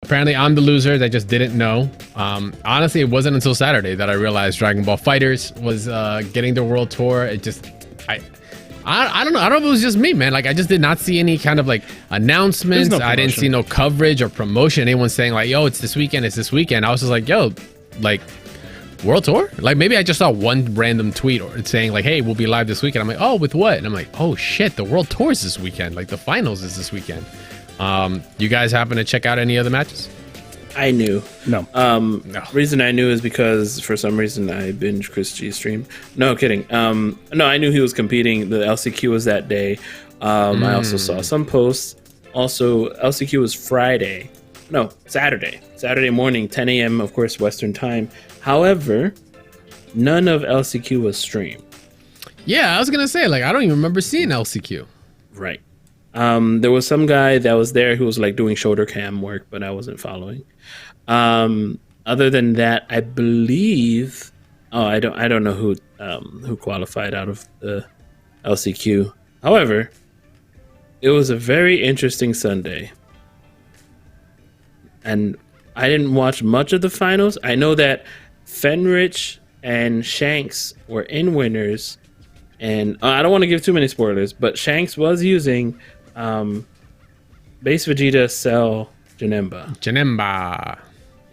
apparently I'm the loser that just didn't know. Honestly, it wasn't until Saturday that I realized Dragon Ball FighterZ was getting their world tour. It just, I don't know. I don't know if it was just me, man. Like, I just did not see any kind of like announcements. I didn't see no coverage or promotion. Anyone saying like, yo, it's this weekend. It's this weekend. I was just like, yo, like, world tour? Like, maybe I just saw one random tweet or saying like, hey, we'll be live this weekend. I'm like, oh, with what? And I'm like, oh shit, the world tour is this weekend. Like, the finals is this weekend. You guys happen to check out any other matches? I knew. No. No. Reason I knew is because for some reason I binged Chris G's stream. No kidding. No, I knew he was competing. The LCQ was that day. I also saw some posts. Also, LCQ was Friday. No, Saturday. Saturday morning, 10 a.m. of course, Western time. However, none of LCQ was streamed. Yeah, I was gonna say, like, I don't even remember seeing LCQ. Right. There was some guy that was there who was like doing shoulder cam work, but I wasn't following. Other than that, I believe. Oh, I don't know who qualified out of the LCQ. However, it was a very interesting Sunday, and I didn't watch much of the finals. I know that Fenrich and Shanks were in winners, and I don't want to give too many spoilers, but Shanks was using Base Vegeta, Cell, Janemba.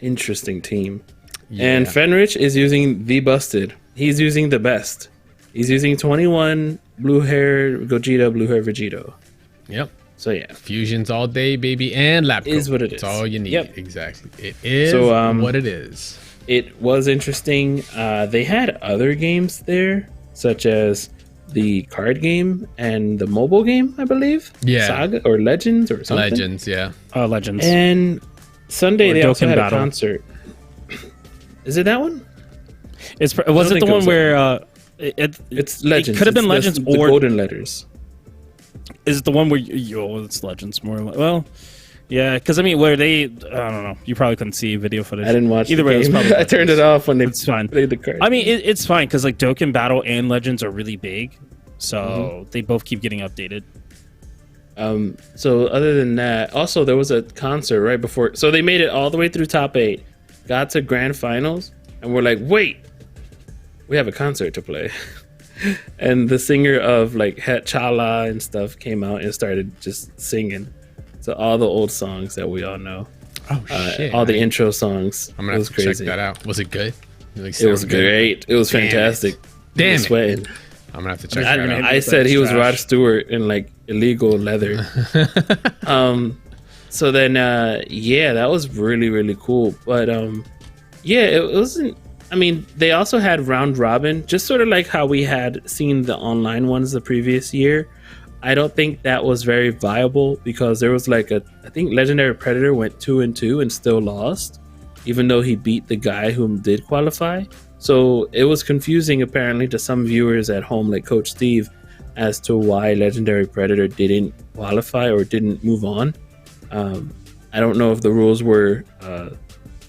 Interesting team. Yeah. And Fenrich is using the Busted. He's using the best. He's using 21 blue hair Gogeta, blue hair Vegito. Yep. So yeah, fusions all day, baby, and lap is what it is. That's all you need. Yep. Exactly. It is what it is. It was interesting. They had other games there, such as the card game and the mobile game, I believe. Yeah. Saga or Legends or something. Legends, yeah. Legends. And Sunday they also had Battle. a concert. Is it that one? Was it the one where it's Legends? It could have been Legends the or Golden Letters. Is it the one where it's Legends more? Well, yeah, because I mean, where they, I don't know. You probably couldn't see video footage. I didn't watch. Either way, it was probably I turned it off when they fine. played the card. I mean, it's fine because like Dokkan Battle and Legends are really big, so they both keep getting updated. So other than that, also there was a concert right before. So they made it all the way through top 8, got to grand finals, and we're like, wait, we have a concert to play. And the singer of like Het Chala and stuff came out and started just singing. So all the old songs that we all know. Oh shit! All the intro songs. I'm gonna have to check that out. Was it good? It was great. It was fantastic. Damn it! Sweating. I'm gonna have to check that out. I said he was Rod Stewart in like illegal leather. So then, yeah, that was really, really cool. But yeah, it wasn't. I mean, they also had round robin, just sort of like how we had seen the online ones the previous year. I don't think that was very viable because there was like I think Legendary Predator went 2-2 and still lost, even though he beat the guy who did qualify. So it was confusing apparently to some viewers at home, like Coach Steve, as to why Legendary Predator didn't qualify or didn't move on. I don't know if the rules were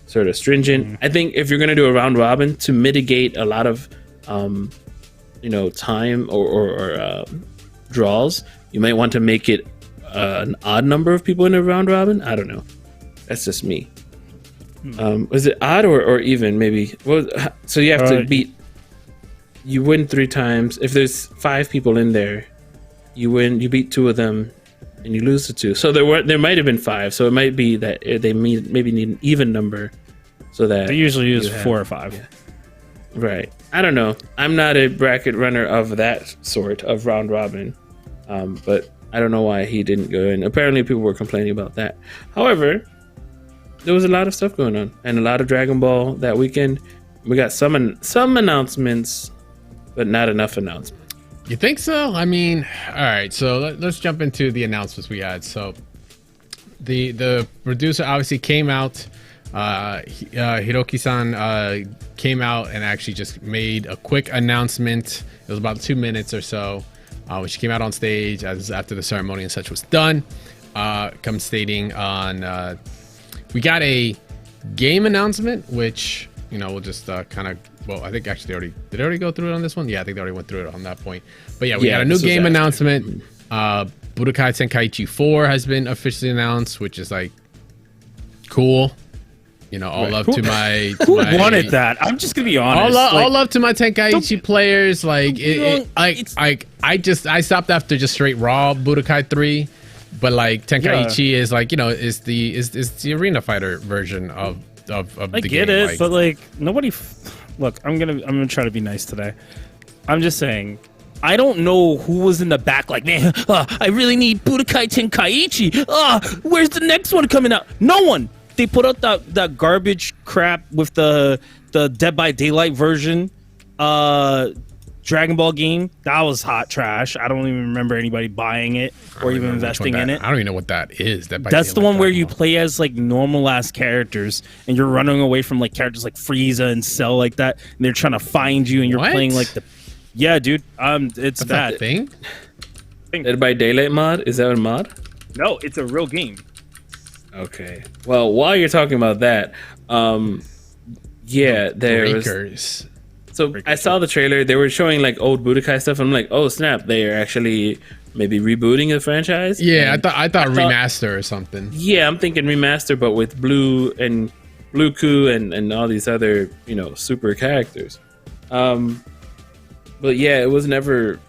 sort of stringent. I think if you're going to do a round robin to mitigate a lot of, time or draws, you might want to make it an odd number of people in a round robin. I don't know. That's just me. Was it odd or even maybe? Well, so you have to beat. You win 3 times. If there's 5 people in there, you win. You beat 2 of them, and you lose to 2. So there might have been 5. So it might be that they maybe need an even number, so that they usually use 4 or 5. Yeah. Right. I don't know. I'm not a bracket runner of that sort of round robin, but I don't know why he didn't go in. Apparently, people were complaining about that. However, there was a lot of stuff going on and a lot of Dragon Ball that weekend. We got some announcements, but not enough announcements. You think so? I mean, all right. So let's jump into the announcements we had. So the producer obviously came out. Hiroki San came out and actually just made a quick announcement. It was about 2 minutes or so, when she came out on stage after the ceremony and such was done. Come stating on. We got a game announcement, which, we'll just kind of, well, I think actually did they already go through it on this one? Yeah, I think they already went through it on that point. But yeah, we got a new game announcement. Butakai Tenkaichi 4 has been officially announced, which is like, Cool. You know, all love to my. Who wanted that? I'm just gonna be honest. All love to my Tenkaichi players. Like, I stopped after just straight raw Budokai 3, but like Tenkaichi is like, you know, is the arena fighter version of the game. I get it, but like nobody. Look, I'm gonna try to be nice today. I'm just saying. I don't know who was in the back like, man, I really need Budokai Tenkaichi. Where's the next one coming out? No one. They put out that garbage crap with the Dead by Daylight version Dragon Ball game. That was hot trash. I don't even remember anybody buying it or even investing in it. I don't even know what that is. That's the one where you play as like normal ass characters and you're running away from like characters like Frieza and Cell like that, and they're trying to find you and you're playing like the. Yeah, dude. It's bad. That thing? Dead by Daylight mod? Is that a mod? No, it's a real game. Okay. Well, while you're talking about that, yeah, there's. Breakers. So I saw the trailer. They were showing like old Budokai stuff. I'm like, oh snap! They are actually maybe rebooting the franchise. Yeah, I thought remaster or something. Yeah, I'm thinking remaster, but with Blue and Blueku and all these other super characters. But yeah, it was never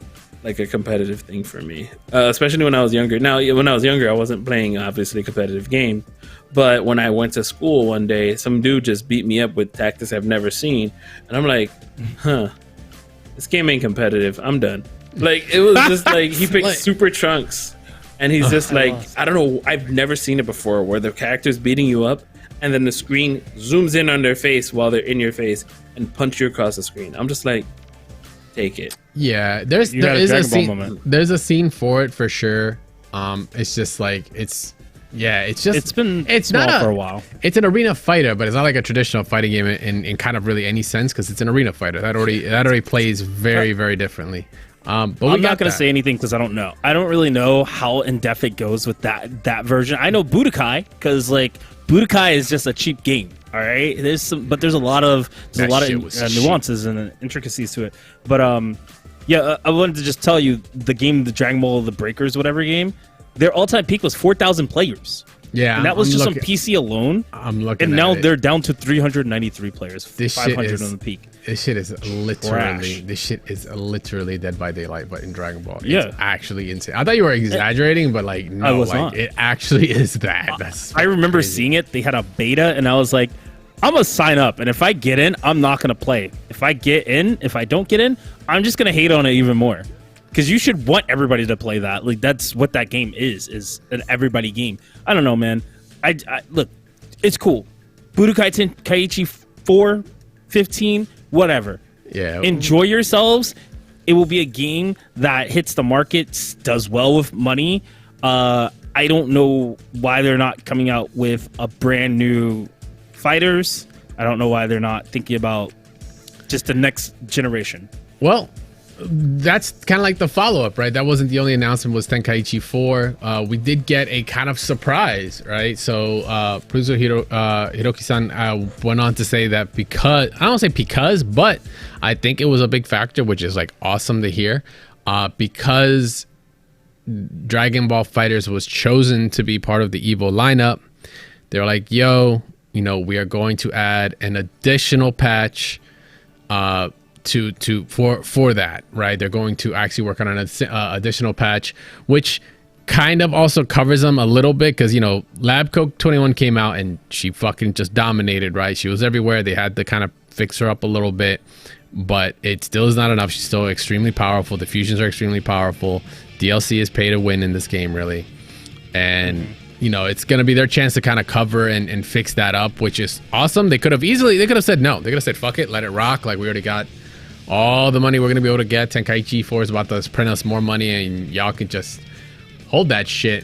like a competitive thing for me, especially when I was younger. Now, when I was younger, I wasn't playing obviously competitive game, but when I went to school one day, some dude just beat me up with tactics I've never seen, and I'm like, this game ain't competitive. I'm done. Like it was just like he picked Super Trunks, and he's just like, I don't know, I've never seen it before where the character's beating you up, and then the screen zooms in on their face while they're in your face and punch you across the screen. I'm just like, take it. Yeah, there is a scene. There's a scene for it for sure. It's just like it's not for a while. It's an arena fighter, but it's not like a traditional fighting game in kind of really any sense because it's an arena fighter that already plays very very differently. But I'm not going to say anything because I don't know. I don't really know how in depth it goes with that version. I know Budokai because like Budokai is just a cheap game. All right, there's a lot of nuances and intricacies to it. But I wanted to just tell you the game, the Dragon Ball, the Breakers, whatever game, their all-time peak was 4,000 players. Yeah, and that was just on PC alone. I'm looking, and now they're down to 393 players. 500 on the peak. This shit is literally Dead by Daylight, but in Dragon Ball. It's actually insane. I thought you were exaggerating, but like no, I was not. It actually is that. That's I remember seeing it. They had a beta, and I was like, I'm gonna sign up, and if I get in, I'm not gonna play. If I get in, if I don't get in, I'm just gonna hate on it even more. Because you should want everybody to play that. Like that's what that game is an everybody game. I don't know, man. I look, it's cool. Budokai Tenkaichi 4, 15, whatever. Yeah. Enjoy yourselves. It will be a game that hits the market, does well with money. I don't know why they're not coming out with a brand new fighters. I don't know why they're not thinking about just the next generation. Well, that's kind of like the follow-up, right? That wasn't the only announcement, was Tenkaichi 4. We did get a kind of surprise, right? So producer Hiroki San went on to say that because, I don't say because, but I think it was a big factor, which is like awesome to hear, because Dragon Ball FighterZ was chosen to be part of the Evo lineup. They're like, yo, we are going to add an additional patch for that, right? They're going to actually work on an additional patch, which kind of also covers them a little bit because Lab Coke 21 came out and she fucking just dominated, right? She was everywhere. They had to kind of fix her up a little bit, but it still is not enough. She's still extremely powerful. The fusions are extremely powerful. DLC is pay to win in this game, really, and it's going to be their chance to kind of cover and fix that up, which is awesome. They could have said no. They could have said fuck it, let it rock. Like we already got all the money we're going to be able to get. Tenkaichi 4 is about to print us more money and y'all can just hold that shit.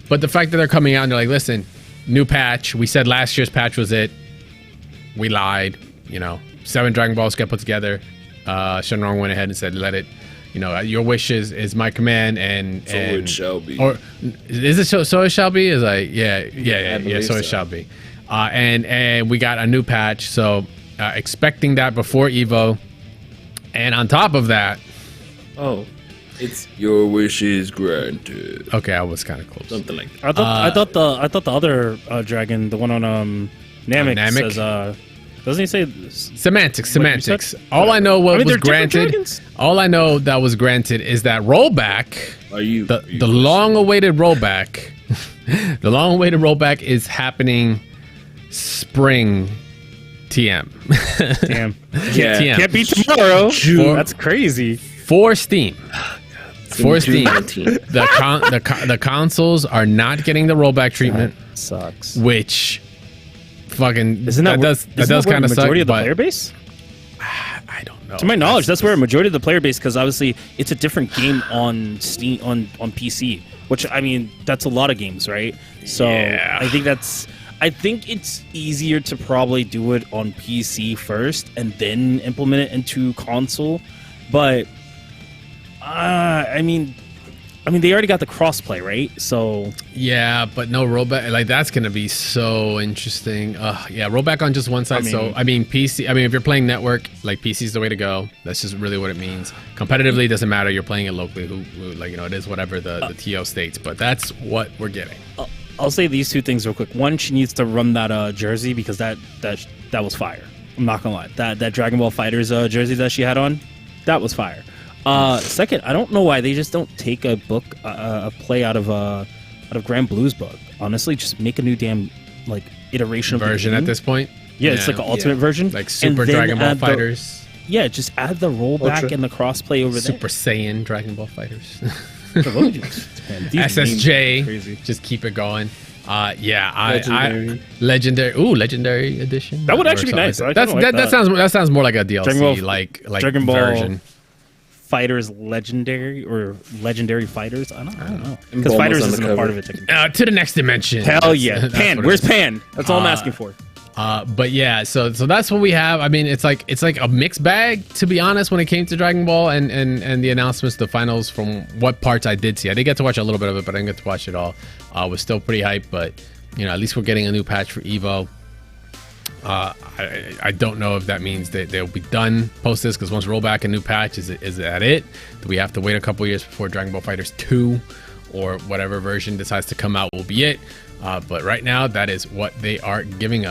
But the fact that they're coming out and they're like, listen, new patch. We said last year's patch was it. We lied. 7 Dragon Balls got put together. Shenron went ahead and said, let it, your wish is my command and it shall be. Or is it so it shall be? Is like, yeah, so it shall be. And we got a new patch. So expecting that before Evo. And on top of that, It's your wishes granted. Okay, I was kind of close. Something like that. I thought the other dragon, the one on Namek, Namek? says doesn't he say Semantics. What you said? All I know what I mean, was they're different granted. dragons. All I know that was granted is that rollback. The long-awaited rollback. The long-awaited rollback is happening spring TM. Damn. Yeah. TM. Can't be tomorrow. For- That's crazy. For Steam. For Steam. 19. The consoles are not getting the rollback treatment, Sucks. which fucking Isn't that does where kind of suck. majority of the but player base? I don't know. To my knowledge, that's where a majority of the player base, because obviously it's a different game on Steam on PC, which I mean that's a lot of games, right? So Yeah. I think it's easier to probably do it on PC first and then implement it into console, but I mean they already got the crossplay, right? So Yeah, but no rollback. Like that's gonna be so interesting. Yeah, rollback on just one side. So I mean PC. I mean if you're playing network, like PC is the way to go. That's just really what it means. Competitively, it doesn't matter. You're playing it locally. Who like it is whatever the TO states. But that's what we're getting. I'll say these two things real quick. One, she needs to run that jersey because that was fire. I'm not gonna lie. That Dragon Ball FighterZ jersey that she had on, that was fire. Second, I don't know why they just don't take a book, a play out of Grand Blue's book. Honestly, just make a new damn like iteration of the Version game. at this point. Yeah, it's like an ultimate version, Like Super And then Dragon Ball add the- Fighters, Yeah, just add the rollback Ultra. and the crossplay over Super Saiyan Dragon Ball Fighters, there. What would you- Man, these names are SSJ. crazy. Just keep it going. Yeah, Legendary. legendary. Ooh, legendary edition. That would Or actually be something nice. like I that. kinda like that. That sounds more like a DLC, Dragon Ball- like Dragon Ball version. Fighters legendary or legendary fighters. I don't know And because Bulma's fighters on the isn't a part cover. of it. Technically. To the next dimension. Hell That's- yeah, that's Pan. what it Where's is. Pan? That's all I'm asking for. But yeah, so that's what we have. I mean, it's like a mixed bag, to be honest, when it came to Dragon Ball and the announcements, the finals. From what parts I did see, I did get to watch a little bit of it, but I didn't get to watch it all. Was still pretty hyped, but you know, at least we're getting a new patch for Evo. I don't know if that means that they'll be done post this, because once rollback a new patch, is that it? Do we have to wait a couple years before Dragon Ball FighterZ 2 or whatever version decides to come out will be it? But right now, that is what they are giving us.